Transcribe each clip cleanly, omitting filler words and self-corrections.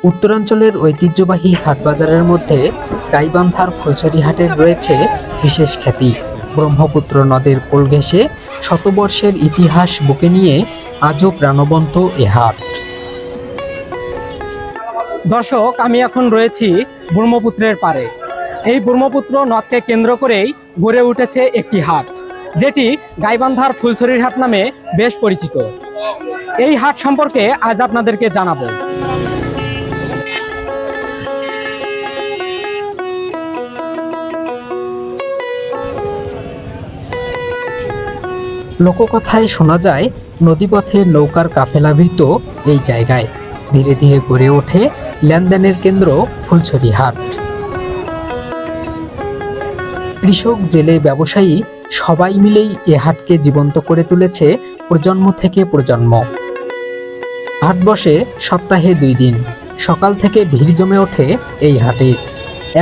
উত্তরাঞ্চলের ঐতিহ্যবাহী হাটবাজারের মধ্যে গাইবান্ধার ফুলছড়ি হাটের রয়েছে বিশেষ খ্যাতি। ব্রহ্মপুত্র নদের কোল ঘেঁষে শতবর্ষের ইতিহাস বুকে নিয়ে আজও প্রাণবন্ত এ হাট। দর্শক, আমি এখন রয়েছি ব্রহ্মপুত্রের পারে। এই ব্রহ্মপুত্র নদকে কেন্দ্র করেই গড়ে উঠেছে একটি হাট, যেটি গাইবান্ধার ফুলছড়ির হাট নামে বেশ পরিচিত। এই হাট সম্পর্কে আজ আপনাদেরকে জানাবো। লোককথায় শোনা যায়, নদীপথে নৌকার কাফেলাভিত এই জায়গায় ধীরে ধীরে গড়ে ওঠে লেনদেনের কেন্দ্র ফুলছড়ি হাট। কৃষক, জেলে, ব্যবসায়ী সবাই মিলেই এ হাটকে জীবন্ত করে তুলেছে প্রজন্ম থেকে প্রজন্ম। হাট বসে সপ্তাহে 2 দিন। সকাল থেকে ভিড় জমে ওঠে এই হাটে।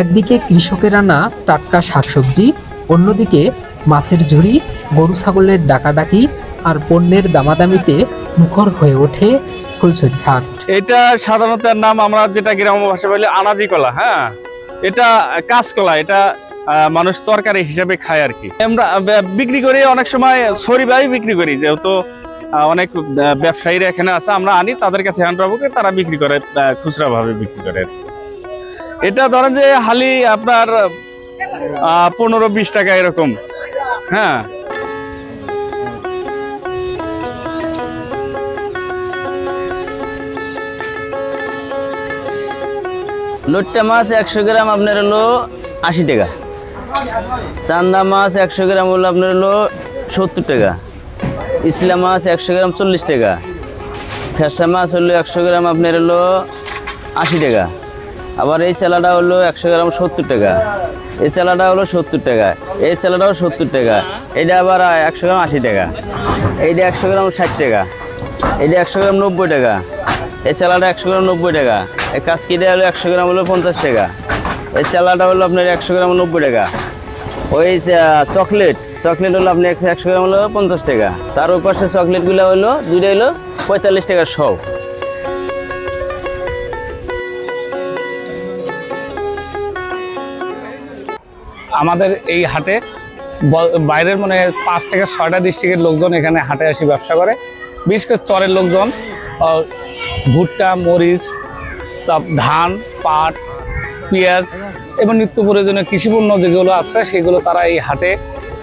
একদিকে কৃষকের আনা টাটকা শাকসবজি, অন্যদিকে মাছের ঝুড়ি, গরু ছাগলের ডাকাডাকি আর পণ্যের দামাদামিতে মুখর হয়ে ওঠে ফুলছড়ি হাট। এটা সাধারণত নাম আমরা যেটা গ্রাম্য ভাষা বলি আনাজি কলা। হ্যাঁ, এটা কাঁচকলা। এটা মানুষ তরকারি হিসেবে খায় আর কি। আমরা বিক্রি করি, অনেক সময় সরিভাই বিক্রি করি, যেহেতু অনেক ব্যবসায়ীরা এখানে আছে, আমরা আনি তাদের কাছে হ্যান্ড পাবো, তারা বিক্রি করে, খুচরা ভাবে বিক্রি করে। এটা ধরেন যে হালি আপনার 15-20 টাকা এরকম। হ্যাঁ, লোট্টা মাছ 100 গ্রাম আপনার হলো 80 টাকা। চান্দা মাছ 100 গ্রাম হলো আপনার হলো 70 টাকা। ইসলা মাছ 100 গ্রাম 40 টাকা। ফেসা মাছ হলো 100 গ্রাম আপনার হলো 80 টাকা। আবার এই চালাটা হলো 100 গ্রাম 70 টাকা। এই চালাটা হলো 70 টাকা। এই চালাটাও 70 টাকা। এটা আবার 100 গ্রাম 80 টাকা। এইটা 100 গ্রাম 60 টাকা। এইটা 100 গ্রাম 90 টাকা। এই চালাটা 100 গ্রাম 90 টাকা। এই কাসকিটা হলো 100 গ্রাম হলো 50 টাকা। এই চালাটা হলো আপনার 100 গ্রাম 90 টাকা। ওই চকলেট হলো আপনি 100 গ্রাম হলো 50 টাকা। তার ওই পাশে চকলেটগুলো হলো দুইটা হলো 45 টাকা সব। আমাদের এই হাটে বাইরের 5 থেকে 6টা ডিস্ট্রিক্টের লোকজন এখানে হাটে আসি ব্যবসা করে। বিশেষ করে চরের লোকজন ভুট্টা, মরিচ, ধান, পাট, পেঁয়াজ এবং নিত্য প্রয়োজনীয় কৃষিপণ্য যেগুলো আছে সেগুলো তারা এই হাটে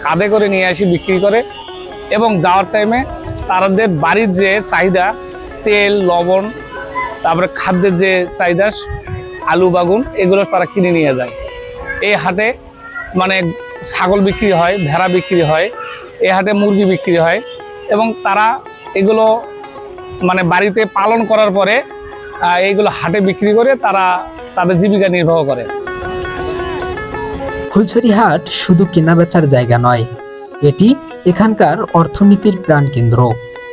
কাঁধে করে নিয়ে আসি বিক্রি করে। এবং যাওয়ার টাইমে তাদের বাড়ির যে চাহিদা, তেল, লবণ, তারপরে খাদ্যের যে চাহিদা, আলু, বাগুন, এগুলো তারা কিনে নিয়ে যায়। এই হাটে ছাগল বিক্রি হয়, ভেড়া বিক্রি হয়, এই হাটে মুরগি বিক্রি হয় এবং তারা এগুলো বাড়িতে পালন করার পরে এইগুলো হাটে বিক্রি করে তারা তাদের জীবিকা নির্বাহ করে। ফুলছড়ি হাট শুধু কেনাবেচার জায়গা নয়, এটি এখানকার অর্থনীতির প্রাণকেন্দ্র।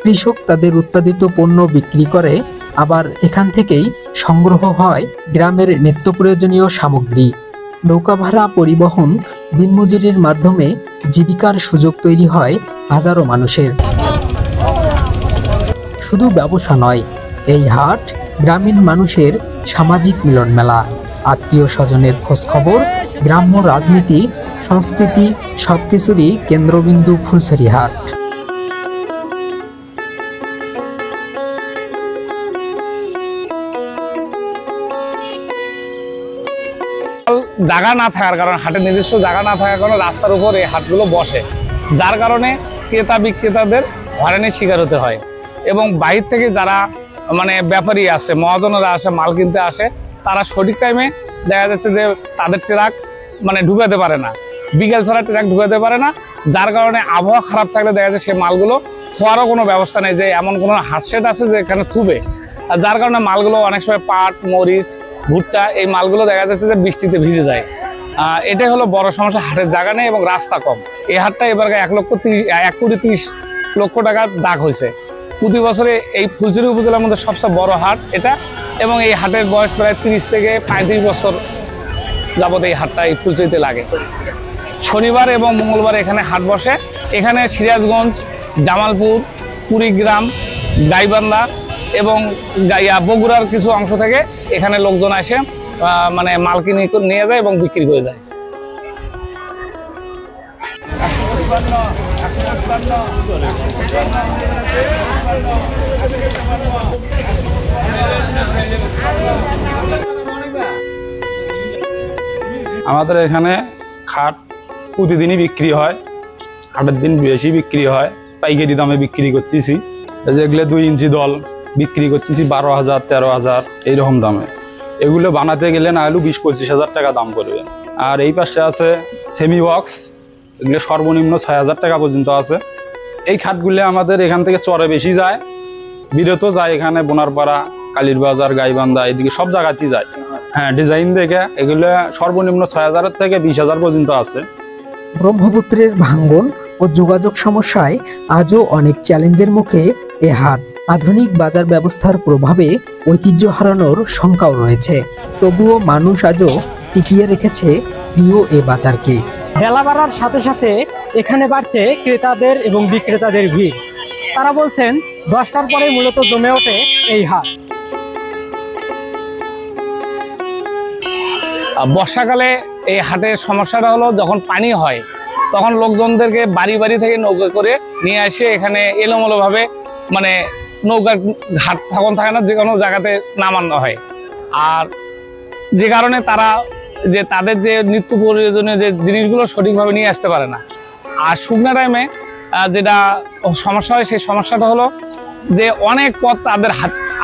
কৃষক তাদের উৎপাদিত পণ্য বিক্রি করে, আবার এখান থেকেই সংগ্রহ হয় গ্রামের নিত্য প্রয়োজনীয় সামগ্রী। নৌকা ভাড়া, পরিবহন, দিনমজুরির মাধ্যমে জীবিকার সুযোগ তৈরি হয় হাজারো মানুষের। শুধু ব্যবসা নয়, এই হাট গ্রামীণ মানুষের সামাজিক মিলন মেলা। আত্মীয় স্বজনের খোঁজখবর, গ্রাম্য রাজনীতি, সংস্কৃতি সবকিছুরই কেন্দ্রবিন্দু ফুলছড়ি হাট। জায়গা না থাকার কারণে, হাটের নিজস্ব জায়গা না থাকার কারণে রাস্তার উপর এই হাটগুলো বসে, যার কারণে ক্রেতা বিক্রেতাদের হয়রানির শিকার হতে হয়। এবং বাইরে থেকে যারা ব্যাপারী আসে, মহাজনেরা আসে, মাল কিনতে আসে, তারা সঠিক টাইমে দেখা যাচ্ছে যে তাদের ট্রাক ঢুকাতে পারে না, বিকেল ছাড়া ট্রাক ঢুকাতে পারে না। যার কারণে আবহাওয়া খারাপ থাকলে দেখা যাচ্ছে সে মালগুলো থোয়ারও কোনো ব্যবস্থা নেই, যে এমন কোনো হাটসেট আছে যে এখানে থুবে। আর যার কারণে মালগুলো অনেক সময় পাট, মরিচ, ভুট্টা, এই মালগুলো দেখা যাচ্ছে যে বৃষ্টিতে ভিজে যায়। এটাই হলো বড় সমস্যা, হাটের জায়গা নেই এবং রাস্তা কম। এই হাটটা এবার 1,30,00,000 টাকার দাগ হয়েছে। প্রতি বছরে এই ফুলছড়ি উপজেলার মধ্যে সবচেয়ে বড় হাট এটা, এবং এই হাটের বয়স প্রায় 30 থেকে 35 বছর যাবত এই হাটটা এই ফুলছড়িতে লাগে। শনিবার এবং মঙ্গলবার এখানে হাট বসে। এখানে সিরাজগঞ্জ, জামালপুর, কুড়িগ্রাম, গাইবান্ধা এবং বগুড়ার কিছু অংশ থেকে এখানে লোকজন আসে মানে মাল কিনে নিয়ে যায় এবং বিক্রি করে যায়। আমাদের এখানে খাট প্রতিদিনই বিক্রি হয়, হাটের দিন বেশি বিক্রি হয়, পাইকারি দামে বিক্রি করতেছি। যেগুলো 2 ইঞ্চি দল বিক্রি করতেছি 12,000 13,000 এইরকম দামে। এগুলো বানাতে গেলে না হলেও 20-25 হাজার টাকা দাম পড়বে। আর এই পাশে আছে সেমি বক্স, এগুলো সর্বনিম্ন 6,000 টাকা পর্যন্ত আছে। এই খাটগুলো আমাদের এখান থেকে চরে বেশি যায়, বিরত যায়, এখানে বোনারপাড়া, কালীরবাজার, গাইবান্ধা এদিকে সব জায়গাতেই যায়। হ্যাঁ, ডিজাইন দেখে এগুলো সর্বনিম্ন 6,000 থেকে 20,000 পর্যন্ত আছে। ব্রহ্মপুত্রের ভাঙ্গন ও যোগাযোগ সমস্যায় আজও অনেক চ্যালেঞ্জের মুখে এ হাট। আধুনিক বাজার ব্যবস্থার প্রভাবে ঐতিহ্য হারানোর শঙ্কাও রয়েছে। তবুও মানুষ আজও টিকিয়ে রেখেছে প্রিয় এ বাজারকে। বেলা বাড়ার সাথে সাথে এখানে বাড়ছে ক্রেতাদের এবং বিক্রেতাদের ভিড়। তারা বলছেন 10টার পরে মূলত জমে ওঠে এই হাট। বর্ষাকালে এই হাটের সমস্যাটা হলো যখন পানি হয় তখন লোকজনদেরকে বাড়ি বাড়ি থেকে নৌকা করে নিয়ে আসে এখানে এলোমেলোভাবে মানে নৌকার ঘাট তখন থাকে না, যে কোনো জায়গাতে নামানো হয়। আর যে কারণে তারা যে তাদের যে নিত্য প্রয়োজনীয় যে জিনিসগুলো সঠিকভাবে নিয়ে আসতে পারে না। আর শুকনো টাইমে যেটা সমস্যা হয় সেই সমস্যাটা হলো যে অনেক পথ তাদের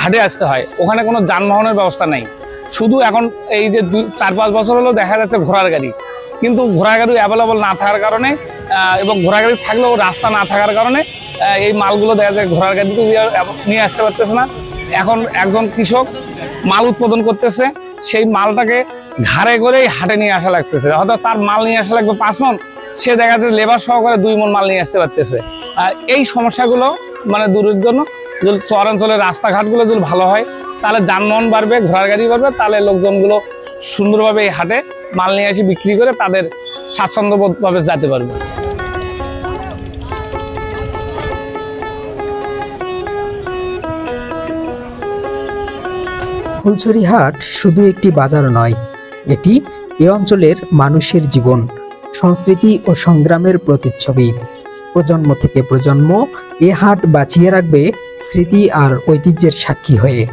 হাটে আসতে হয়, ওখানে কোনো যানবাহনের ব্যবস্থা নেই। শুধু এখন এই যে 4-5 বছর হলো দেখা যাচ্ছে ঘোড়ার গাড়ি, কিন্তু ঘোড়ার গাড়ি অ্যাভেলেবল না থাকার কারণে এবং ঘোড়ার গাড়ি থাকলেও রাস্তা না থাকার কারণে এই মালগুলো দেখা যায় ঘোড়ার গাড়িতে নিয়ে আসতে পারতেছে না। এখন একজন কৃষক মাল উৎপাদন করতেছে, সেই মালটাকে ঘাড়ে করেই হাটে নিয়ে আসা লাগতেছে। হয়তো তার মাল নিয়ে আসা লাগবে 5 মণ, সে দেখা যাচ্ছে লেবার সহকারে 2 মণ মাল নিয়ে আসতে পারতেছে। এই সমস্যাগুলো মানে দূরের জন্য যদি চরাঞ্চলের রাস্তাঘাটগুলো যদি ভালো হয় তাহলে যানবাহন বাড়বে, ঘোড়ার গাড়ি বাড়বে, তাহলে লোকজনগুলো সুন্দরভাবে এই হাটে মাল নিয়ে এসে বিক্রি করে তাদের স্বাচ্ছন্দ্যবোধভাবে যেতে পারবে। ফুলছড়ি হাট শুধু একটি বাজার নয়, এটি এ অঞ্চলের মানুষের জীবন, সংস্কৃতি ও সংগ্রামের প্রতিচ্ছবি। প্রজন্ম থেকে প্রজন্ম এ হাট বাঁচিয়ে রাখবে স্মৃতি আর ঐতিহ্যের সাক্ষী হয়ে।